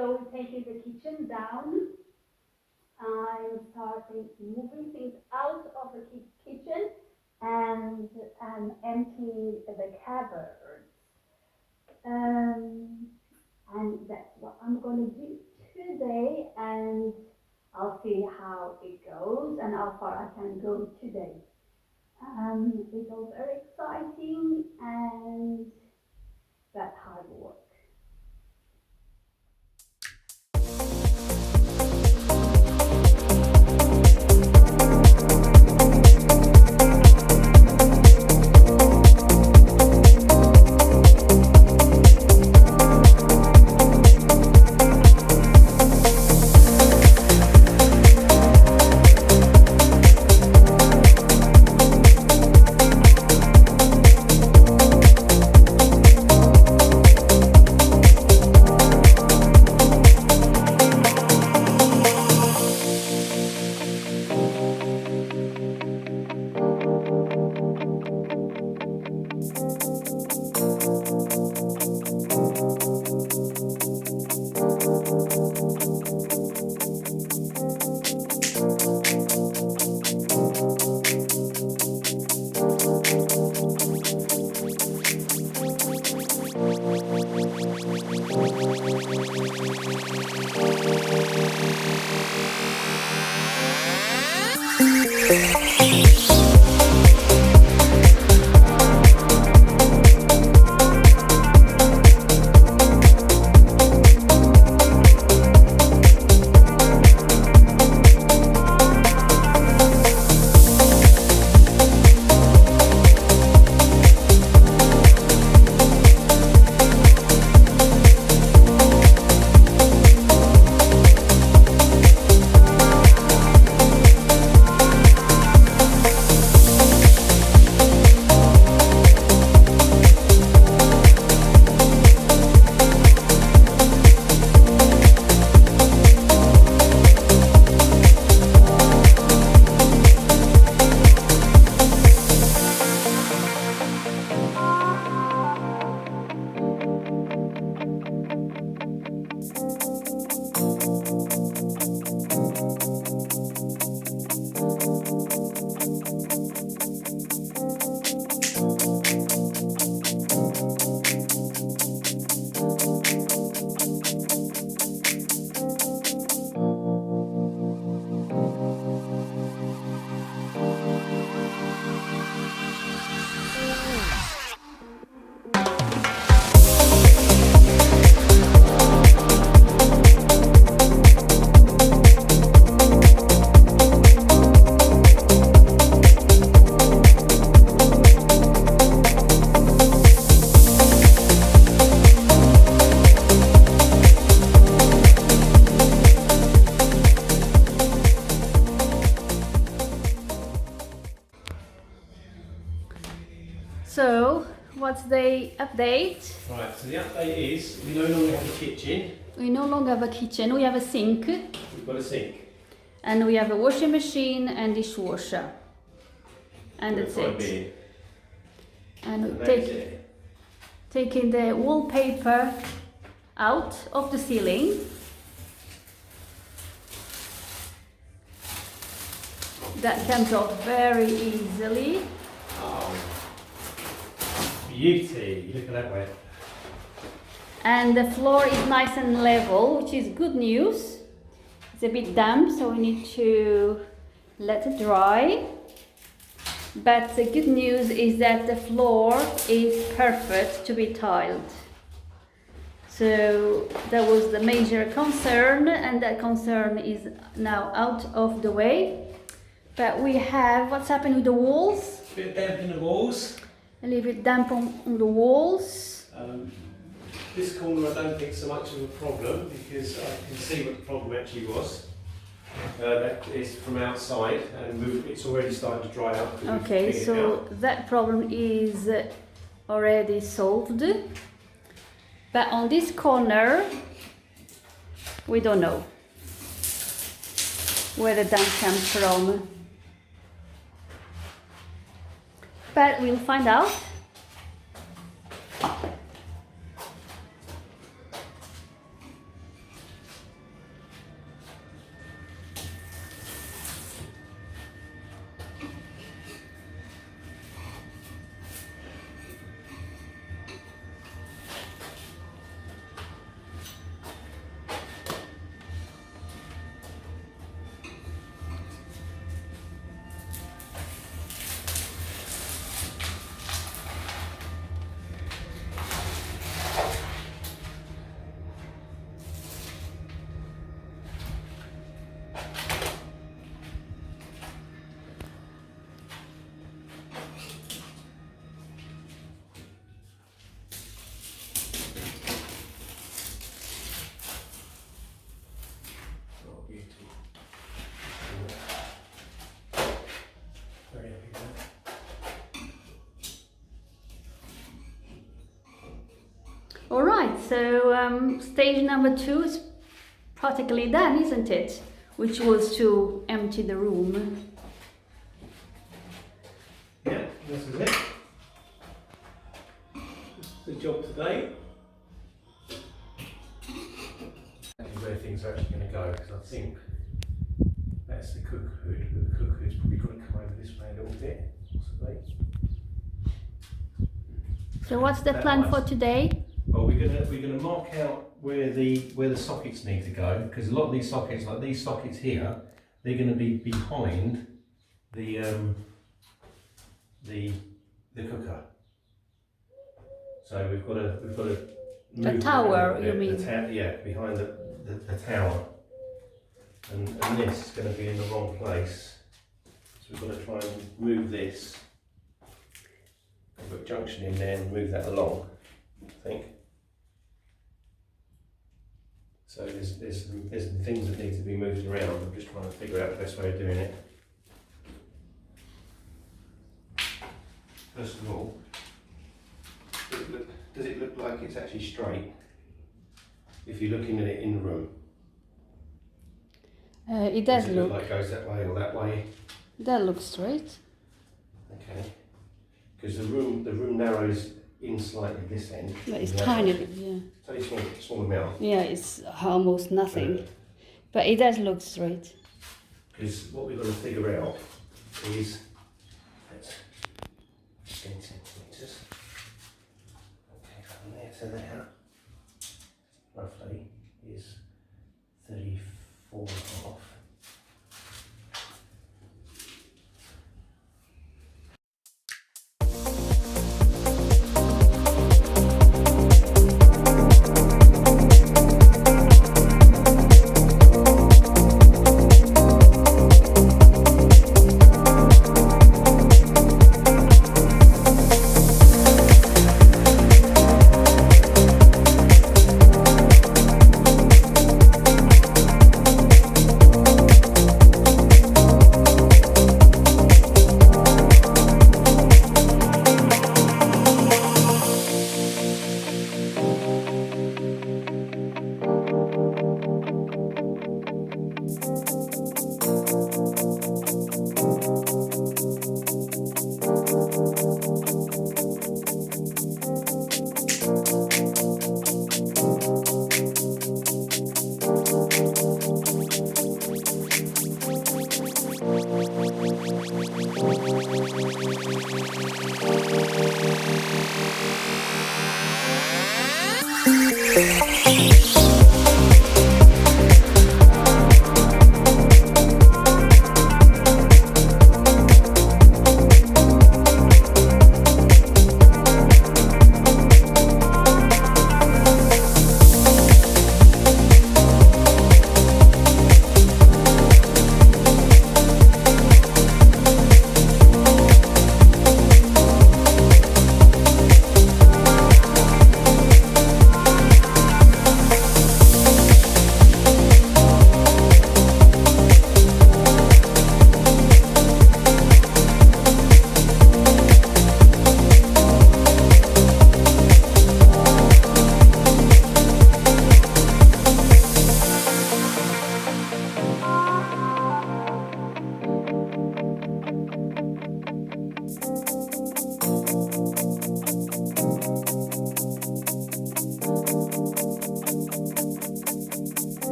So taking the kitchen down, I'm starting moving things out of the kitchen and empty the cupboard. And that's what I'm going to do today, and I'll see how it goes and how far I can go today. It's all very exciting, and that's hard work. So, what's the update? Right, so the update is we no longer have a kitchen. We no longer have a kitchen, we have a sink. We've got a sink. And we have a washing machine and dishwasher. And that's it. And we taking the wallpaper out of the ceiling. That comes off very easily. Oh, beauty! Look at that way. And the floor is nice and level, which is good news. It's a bit damp, so we need to let it dry. But the good news is that the floor is perfect to be tiled. So that was the major concern, and that concern is now out of the way. But we have, what's happened with the walls? A bit of damp in the walls. A little bit damp on the walls. This corner I don't think so much of a problem because I can see what the problem actually was. That is from outside and it's already starting to dry up. Okay, so that problem is already solved. But on this corner, we don't know where the damp comes from. But we'll find out. All right, so stage number 2 is practically done, isn't it? Which was to empty the room. Yeah, this is it. The job today. Where things are actually going to go, because I think that's the cook hood, but the cook hood's probably got to come over this way a little bit, possibly. So what's the plan for today? Well, we're gonna mark out where the sockets need to go, because a lot of these sockets, like these sockets here, they're going to be behind the cooker. So we've got to The tower, you mean? Yeah, behind the tower. And this is going to be in the wrong place. So we've got to try and move this. Put a junction in there and move that along, I think. So there's some things that need to be moved around. I'm just trying to figure out the best way of doing it. First of all, does it look like it's actually straight? If you're looking at it in the room. It does look like it goes that way or that way. That looks straight. Okay. Because the room narrows in slightly this end. But it's tiny, yeah. It's only small amount. Yeah, it's almost nothing. But it does look straight. Because what we've got to figure out is that's 10 centimetres. Okay, from there to there, roughly, is 34 and a half.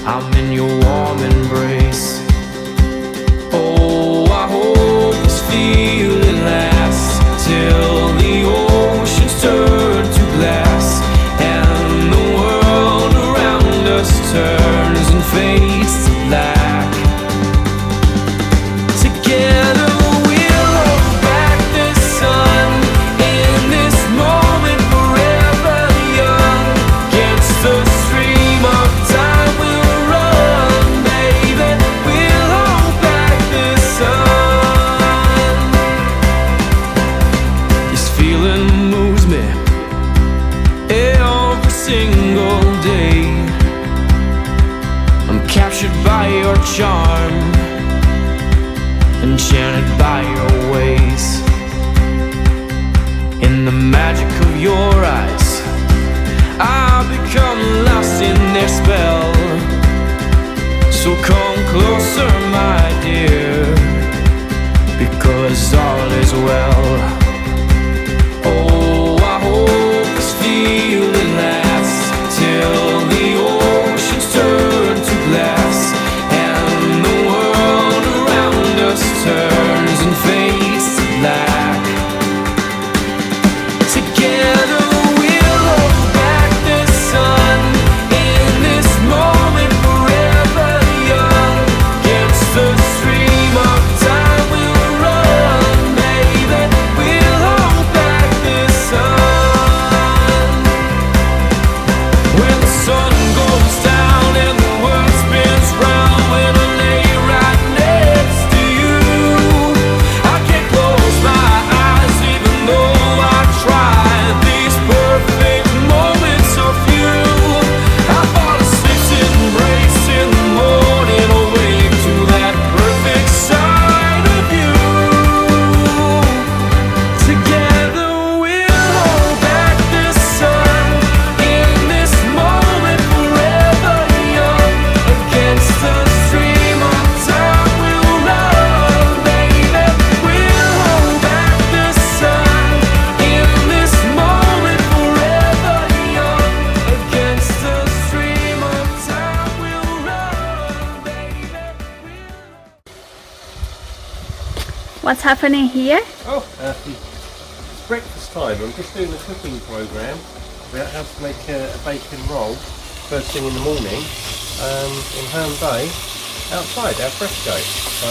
I'm in your warm embrace. Oh, I hope this feeling lasts till the oceans turn to turns and fades to black. Together we'll hold back the sun in this moment, forever young. Against the stream of time we'll run, baby. We'll hold back the sun. This feeling moves me every single day. I'm captured by your charm, enchanted by your ways. In the magic of your eyes, I've become lost in their spell. So come closer, my dear, because all is well. Oh, I hope this feeling lasts till the oceans turn to glass and the world around us turns and fades to black. Together we'll hold back the sun in this moment, forever young. Against the stream of time we'll run, baby. We'll hold back the sun. When the sun goes down and the world spins round, when I lay right next to you, I can't close my eyes even though I try. These perfect moments of you, I fall asleep to embrace in the morning, awake to that perfect side of you. Together we'll hold back the sun in this moment, forever young. Against the stream of time we'll run, baby. We'll hold back the sun in this moment, forever young. Against the stream of time we'll run, baby. What's happening here? Oh, it's breakfast time. I'm just doing a cooking program about how to make a bacon roll first thing in the morning in Herne Bay, outside our fresco. So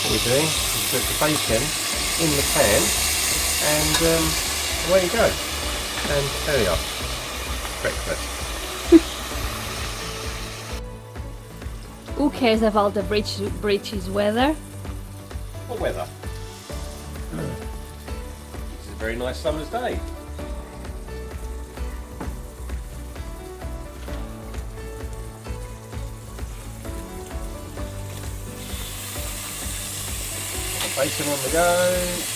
what we're doing is put the bacon in the pan and away you go. And there we are, breakfast. Who cares about the British weather? What weather? This is a very nice summer's day. Bacon on the go.